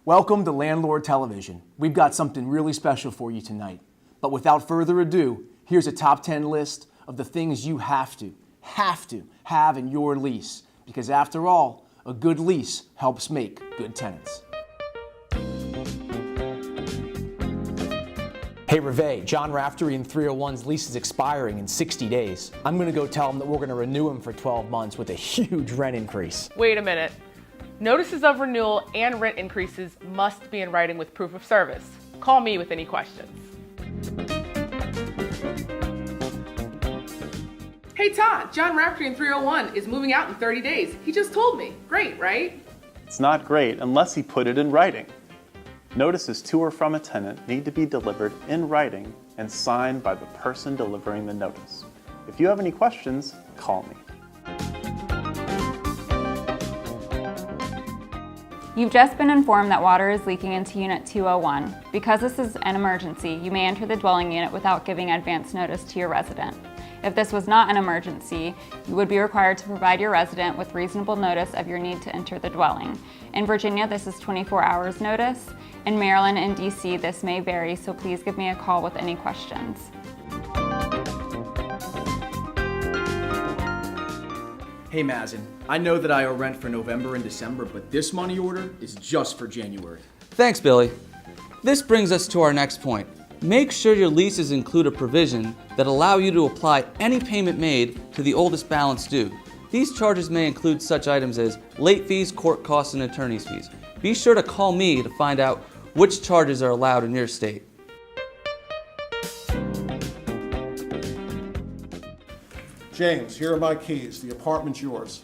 Welcome to Landlord Television. We've got something really special for you tonight. But without further ado, here's a top 10 list of the things you have to have in your lease. Because after all, a good lease helps make good tenants. Hey Reve, John Raftery in 301's lease is expiring in 60 days. I'm gonna go tell him that we're gonna renew him for 12 months with a huge rent increase. Wait a minute. Notices of renewal and rent increases must be in writing with proof of service. Call me with any questions. Hey Todd, John Raftery in 301 is moving out in 30 days. He just told me. Great, right? It's not great unless he put it in writing. Notices to or from a tenant need to be delivered in writing and signed by the person delivering the notice. If you have any questions, call me. You've just been informed that water is leaking into Unit 201. Because this is an emergency, you may enter the dwelling unit without giving advance notice to your resident. If this was not an emergency, you would be required to provide your resident with reasonable notice of your need to enter the dwelling. In Virginia, this is 24 hours notice. In Maryland and DC, this may vary, so please give me a call with any questions. Hey Mazen, I know that I owe rent for November and December, but this money order is just for January. Thanks, Billy. This brings us to our next point. Make sure your leases include a provision that allow you to apply any payment made to the oldest balance due. These charges may include such items as late fees, court costs, and attorney's fees. Be sure to call me to find out which charges are allowed in your state. James, here are my keys. The apartment's yours.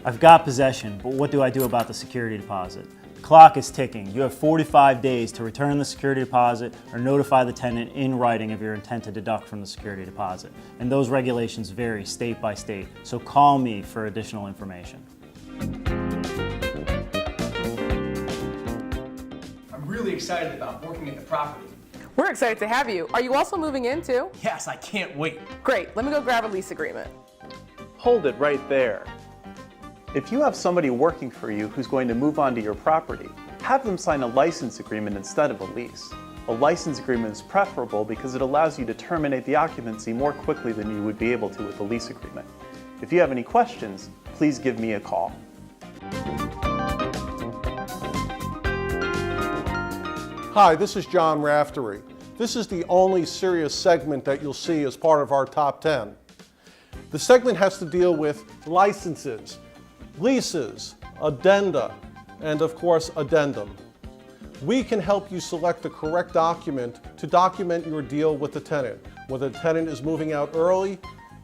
I've got possession, but what do I do about the security deposit? The clock is ticking. You have 45 days to return the security deposit or notify the tenant in writing of your intent to deduct from the security deposit. And those regulations vary state by state, so call me for additional information. I'm really excited about working at the property. We're excited to have you. Are you also moving in too? Yes, I can't wait. Great, let me go grab a lease agreement. Hold it right there. If you have somebody working for you who's going to move onto your property, have them sign a license agreement instead of a lease. A license agreement is preferable because it allows you to terminate the occupancy more quickly than you would be able to with a lease agreement. If you have any questions, please give me a call. Hi, this is John Raftery. This is the only serious segment that you'll see as part of our top 10. The segment has to deal with licenses, leases, addenda, and of course, addendum. We can help you select the correct document to document your deal with the tenant, whether the tenant is moving out early,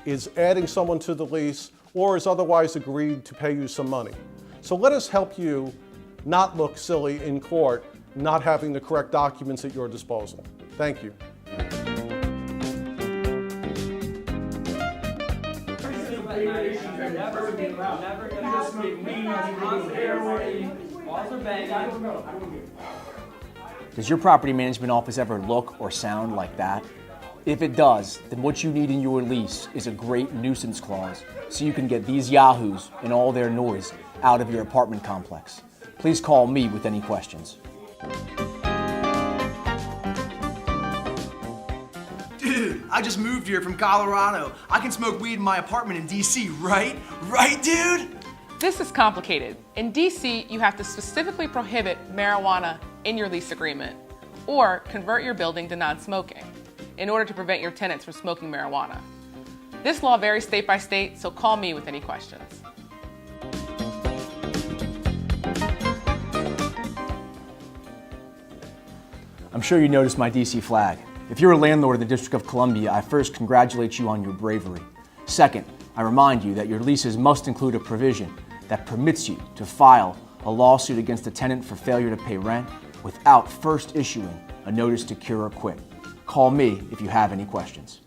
is adding someone to the lease, or is otherwise agreed to pay you some money. So let us help you not look silly in court, not having the correct documents at your disposal. Thank you. Does your property management office ever look or sound like that? If it does, then what you need in your lease is a great nuisance clause so you can get these yahoos and all their noise out of your apartment complex. Please call me with any questions. Dude, I just moved here from Colorado. I can smoke weed in my apartment in DC, right? Right, dude? This is complicated. In DC, you have to specifically prohibit marijuana in your lease agreement or convert your building to non-smoking in order to prevent your tenants from smoking marijuana. This law varies state by state, so call me with any questions. I'm sure you noticed my DC flag. If you're a landlord in the District of Columbia, I first congratulate you on your bravery. Second, I remind you that your leases must include a provision that permits you to file a lawsuit against a tenant for failure to pay rent without first issuing a notice to cure or quit. Call me if you have any questions.